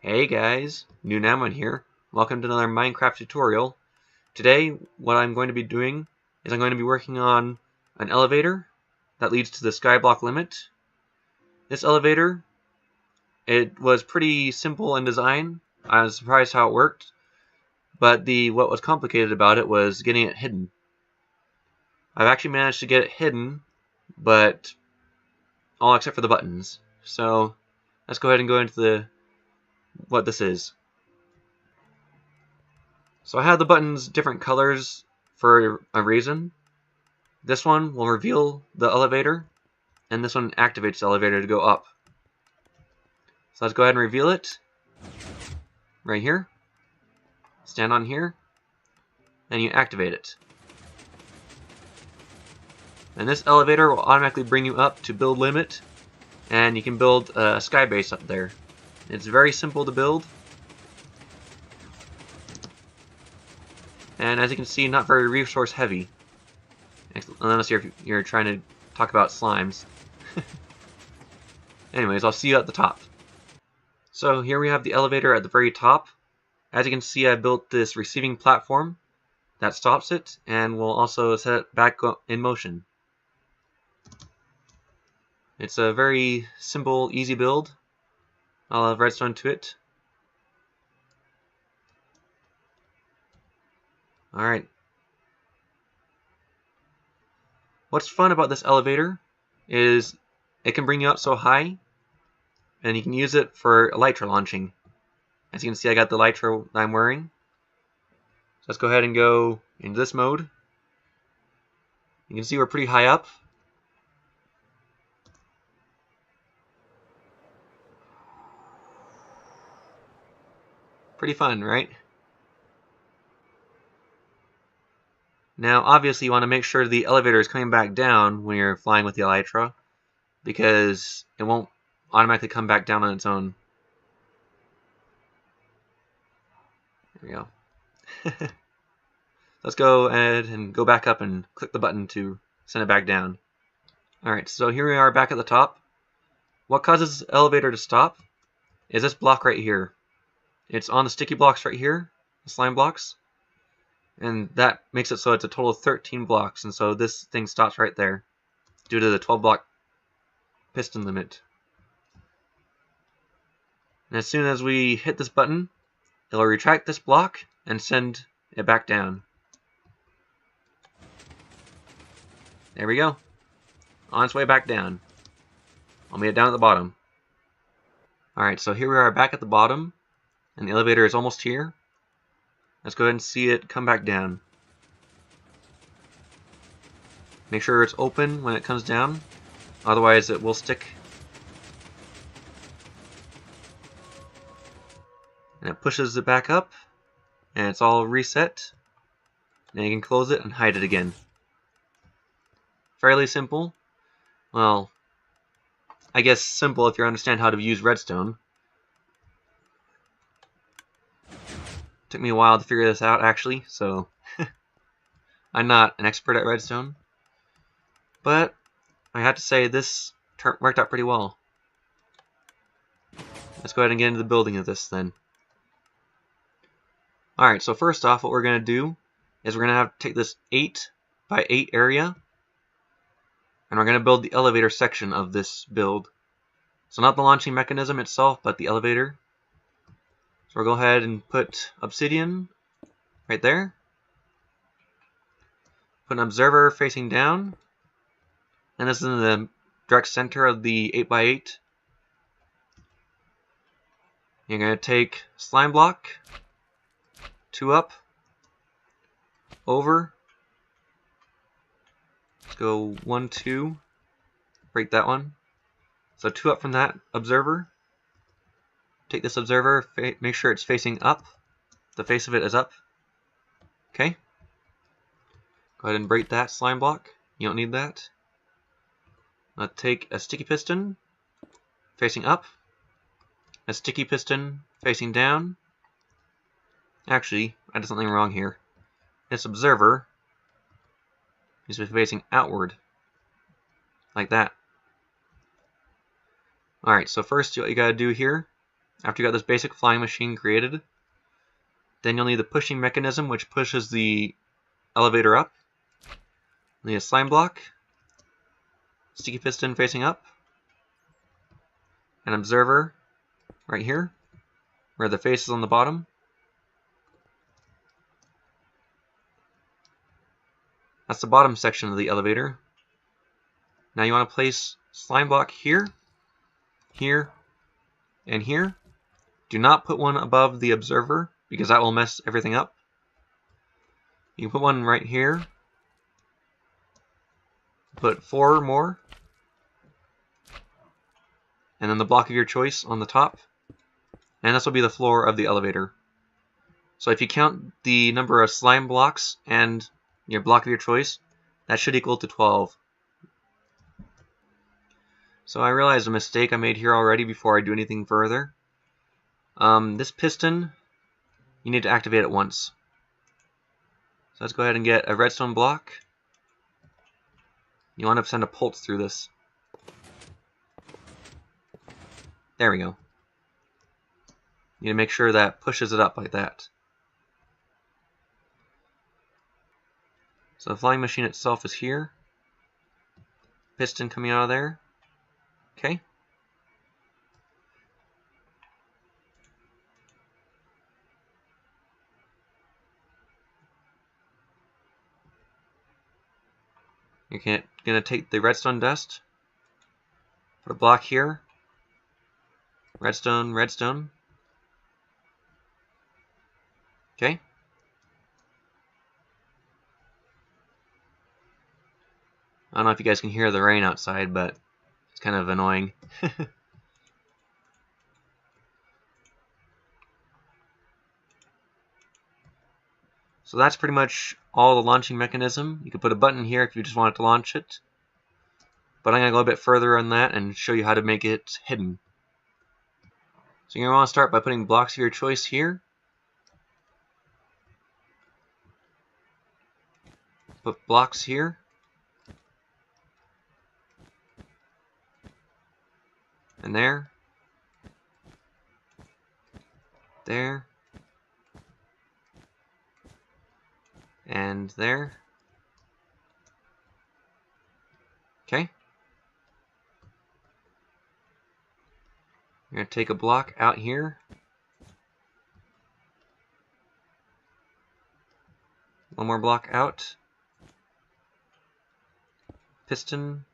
Hey guys, NewNamwen here. Welcome to another Minecraft tutorial. Today, what I'm going to be doing is I'm going to be working on an elevator that leads to the skyblock limit. This elevator, it was pretty simple in design. I was surprised how it worked, but what was complicated about it was getting it hidden. I've actually managed to get it hidden, but all except for the buttons. So let's go ahead and go into what this is. So I have the buttons different colors for a reason. This one will reveal the elevator, and this one activates the elevator to go up. So let's go ahead and reveal it. Right here. Stand on here, and you activate it. And this elevator will automatically bring you up to build limit, and you can build a sky base up there. It's very simple to build. And as you can see, not very resource heavy. Unless you're trying to talk about slimes. Anyways, I'll see you at the top. So here we have the elevator at the very top. As you can see, I built this receiving platform that stops it, and we'll also set it back in motion. It's a very simple, easy build. I'll have redstone to it. Alright. What's fun about this elevator is it can bring you up so high, and you can use it for elytra launching. As you can see, I got the elytra that I'm wearing. So let's go ahead and go into this mode. You can see we're pretty high up. Pretty fun, right? Now, obviously, you want to make sure the elevator is coming back down when you're flying with the elytra, because it won't automatically come back down on its own. There we go. Let's go ahead and go back up and click the button to send it back down. Alright, so here we are back at the top. What causes the elevator to stop is this block right here. It's on the sticky blocks right here, the slime blocks. And that makes it so it's a total of 13 blocks, and so this thing stops right there due to the 12 block piston limit. And as soon as we hit this button, it'll retract this block and send it back down. There we go. On its way back down. I'll meet it down at the bottom. Alright, so here we are back at the bottom, and the elevator is almost here. Let's go ahead and see it come back down. Make sure it's open when it comes down, otherwise it will stick. And it pushes it back up, and it's all reset. Now you can close it and hide it again. Fairly simple. Well, I guess simple if you understand how to use redstone. Took me a while to figure this out, actually, so I'm not an expert at redstone. But I have to say this worked out pretty well. Let's go ahead and get into the building of this then. Alright, so first off, what we're going to do is we're going to have to take this 8 by 8 area, and we're going to build the elevator section of this build. So not the launching mechanism itself, but the elevator. So we'll go ahead and put obsidian right there. Put an observer facing down. And this is in the direct center of the 8 by 8. You're going to take slime block, 2 up, over. Let's go 1, 2, break that one. So 2 up from that observer. Take this observer, make sure it's facing up. The face of it is up. Okay. Go ahead and break that slime block. You don't need that. Now take a sticky piston facing up. A sticky piston facing down. Actually, I did something wrong here. This observer needs to be facing outward. Like that. Alright, so first what you gotta do here After you got this basic flying machine created, then you'll need the pushing mechanism, which pushes the elevator up. You'll need a slime block, sticky piston facing up, an observer right here, where the face is on the bottom. That's the bottom section of the elevator. Now you want to place slime block here, here, and here. Do not put one above the observer, because that will mess everything up. You can put one right here. Put 4 more. And then the block of your choice on the top. And this will be the floor of the elevator. So if you count the number of slime blocks and your block of your choice, that should equal to 12. So I realized a mistake I made here already before I do anything further. This piston, you need to activate it once. So let's go ahead and get a redstone block. You want to send a pulse through this. There we go. You need to make sure that pushes it up like that. So the flying machine itself is here. Piston coming out of there. Okay. You're going to take the redstone dust, put a block here, redstone, redstone. Okay. I don't know if you guys can hear the rain outside, but it's kind of annoying. So that's pretty much all the launching mechanism. You could put a button here if you just wanted to launch it. But I'm going to go a bit further on that and show you how to make it hidden. So you're going to want to start by putting blocks of your choice here. Put blocks here. And there. There. And there. Okay. You're going to take a block out here. One more block out. Piston.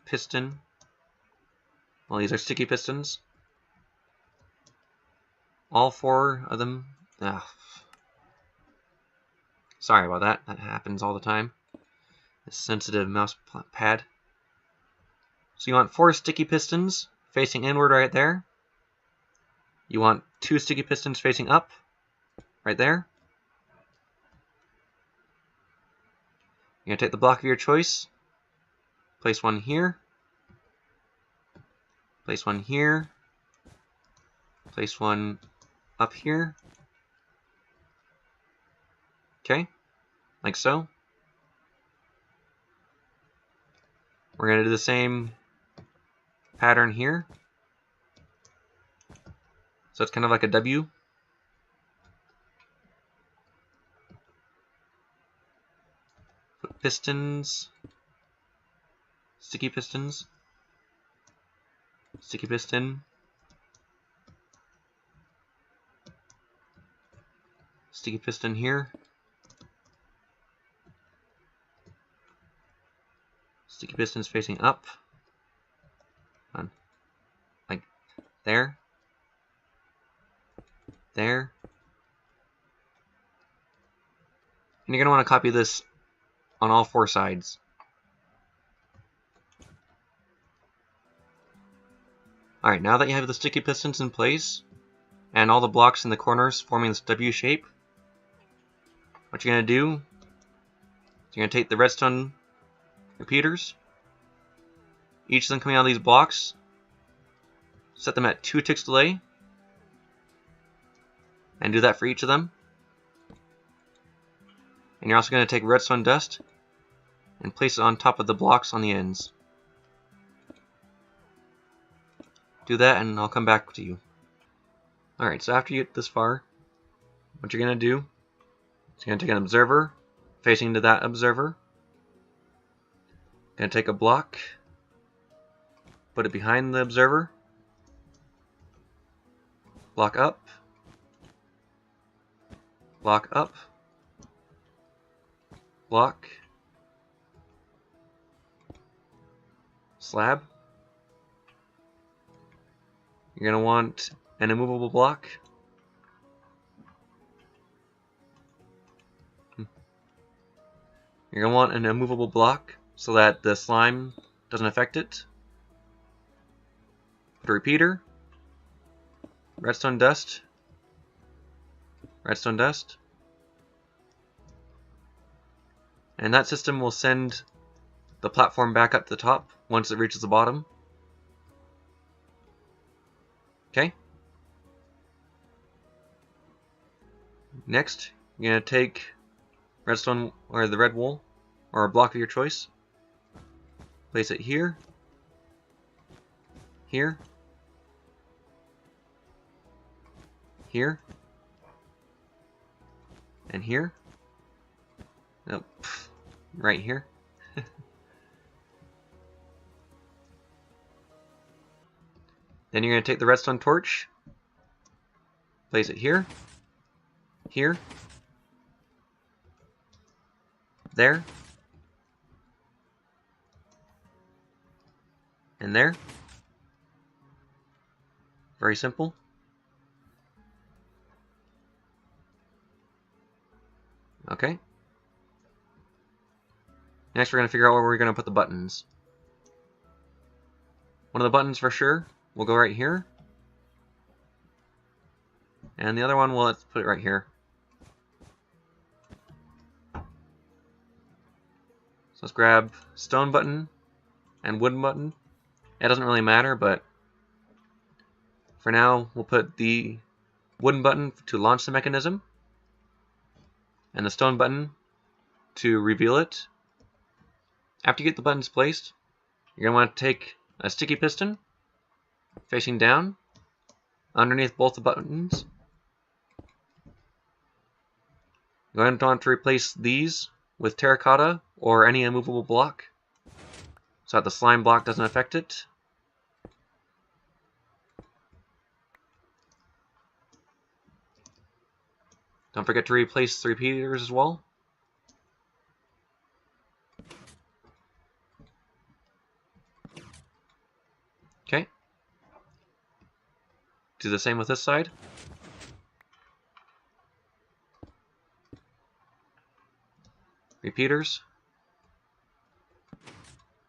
Piston. Well, these are sticky pistons. All 4 of them. Ugh. Sorry about that. That happens all the time. This sensitive mouse pad. So you want 4 sticky pistons facing inward right there. You want 2 sticky pistons facing up right there. You're going to take the block of your choice. Place one here. Place one here. Place one up here. Okay, like so. We're going to do the same pattern here. So it's kind of like a W. Put pistons, sticky pistons, sticky piston, sticky piston here. Sticky pistons facing up, like there, there, and you're going to want to copy this on all 4 sides. Alright, now that you have the sticky pistons in place, and all the blocks in the corners forming this W shape, what you're going to do is you're going to take the redstone repeaters, each of them coming out of these blocks, set them at 2 ticks delay, and do that for each of them. And you're also going to take redstone dust and place it on top of the blocks on the ends. Do that and I'll come back to you. Alright, so after you get this far, what you're going to do is you're going to take an observer facing to that observer. Going to take a block, put it behind the observer, block up, block, slab. You're going to want an immovable block. You're going to want an immovable block so that the slime doesn't affect it. Put a repeater, redstone dust, and that system will send the platform back up to the top once it reaches the bottom. Okay. Next, you're going to take redstone or the red wool or a block of your choice. Place it here, here, here, and here. Nope, right here. Then you're going to take the redstone torch, place it here, here, there, and there. Very simple. Okay. Next we're going to figure out where we're going to put the buttons. One of the buttons for sure will go right here. And the other one, well, let's put it right here. So let's grab stone button and wooden button. It doesn't really matter, but for now we'll put the wooden button to launch the mechanism and the stone button to reveal it. After you get the buttons placed, you're going to want to take a sticky piston facing down underneath both the buttons. You're going to want to replace these with terracotta or any immovable block so that the slime block doesn't affect it. Don't forget to replace the repeaters as well. Okay. Do the same with this side. Repeaters.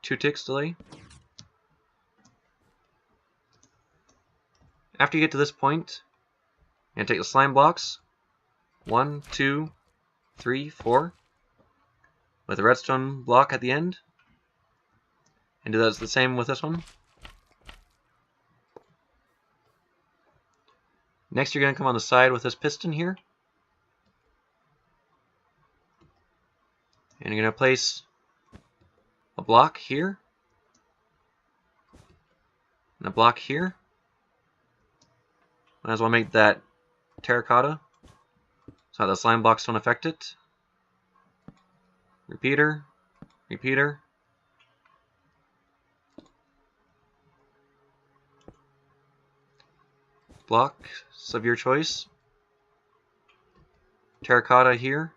2 ticks delay. After you get to this point, you're going to take the slime blocks, 1, 2, 3, 4, with a redstone block at the end, and do that the same with this one. Next, you're going to come on the side with this piston here, and you're going to place a block here, and a block here. Might as well make that terracotta so the slime blocks don't affect it. Repeater, repeater. Blocks of your choice. Terracotta here.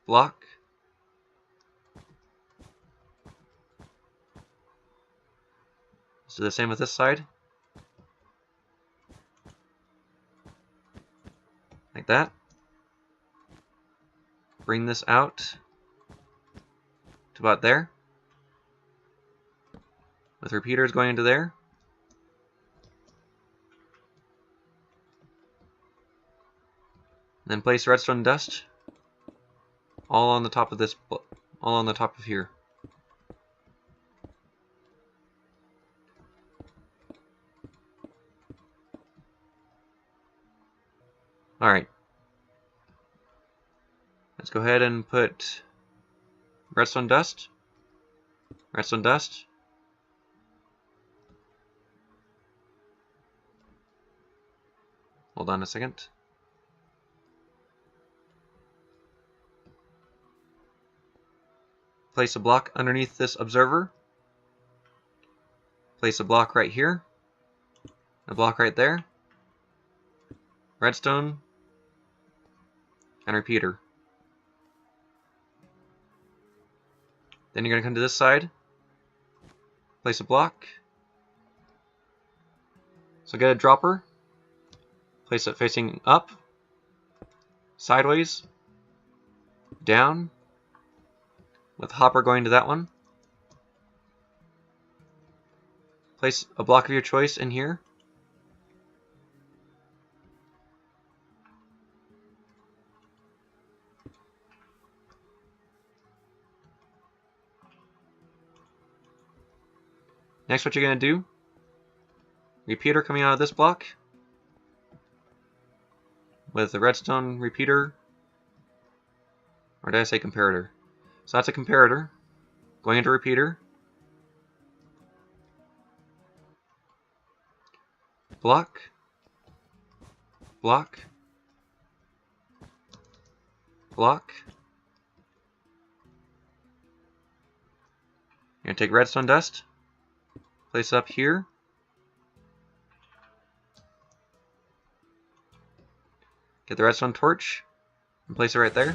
Block. Let's do the same with this side. Like that. Bring this out to about there, with repeaters going into there. And then place redstone dust all on the top of this, all on the top of here. Alright. Let's go ahead and put redstone dust, redstone dust, Hold on a second. Place a block underneath this observer. Place a block right here. A block right there. Redstone. And repeater. Then you're going to come to this side. Place a block. So get a dropper. Place it facing up. Sideways. Down. With hopper going to that one. Place a block of your choice in here. Next, what you're going to do, repeater coming out of this block with the redstone repeater, or did I say comparator? So that's a comparator going into repeater, block, block, block. You're going to take redstone dust. Place up here. Get the redstone torch and place it right there.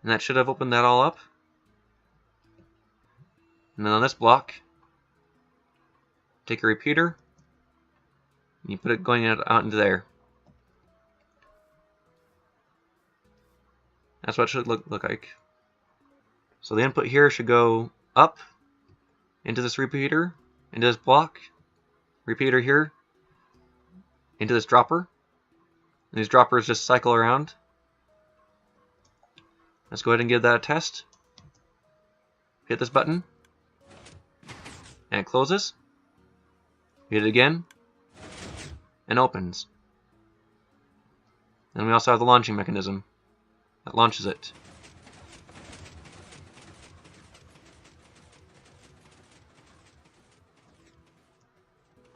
And that should have opened that all up. And then on this block, take a repeater and you put it going out into there. That's what it should look like. So the input here should go up into this repeater, into this block, repeater here, into this dropper. And these droppers just cycle around. Let's go ahead and give that a test. Hit this button, and it closes. Hit it again, and opens. And we also have the launching mechanism that launches it.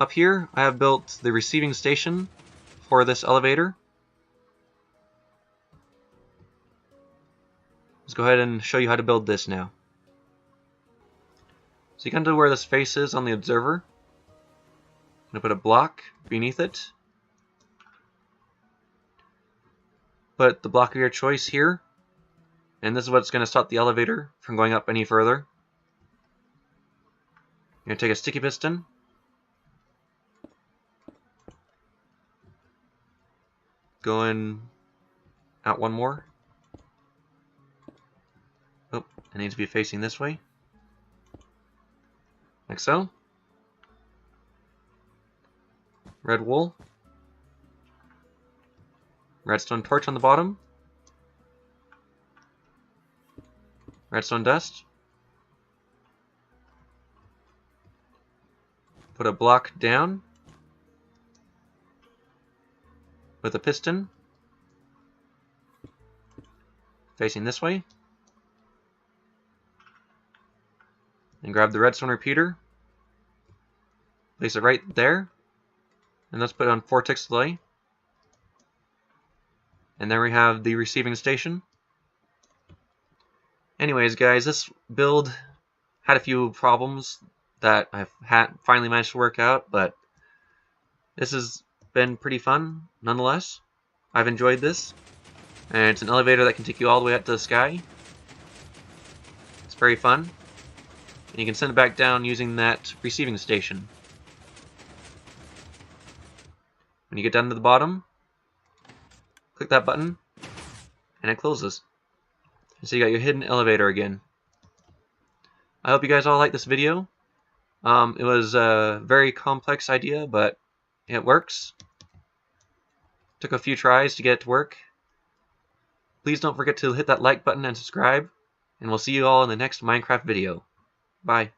Up here, I have built the receiving station for this elevator. Let's go ahead and show you how to build this now. So you come to where this face is on the observer. I'm going to put a block beneath it. Put the block of your choice here. And this is what's going to stop the elevator from going up any further. You're going to take a sticky piston. Going out one more. Oh, it needs to be facing this way. Like so. Red wool. Redstone torch on the bottom. Redstone dust. Put a block down with a piston facing this way, and grab the redstone repeater, place it right there, and let's put it on 4 ticks delay. And there we have the receiving station. Anyways guys, this build had a few problems that I've finally managed to work out, but this has been pretty fun nonetheless. I've enjoyed this, and it's an elevator that can take you all the way up to the sky. It's very fun, and you can send it back down using that receiving station. When you get down to the bottom, click that button, and it closes. And so you got your hidden elevator again. I hope you guys all like this video. It was a very complex idea, but it works. Took a few tries to get it to work. Please don't forget to hit that like button and subscribe, and we'll see you all in the next Minecraft video. Bye.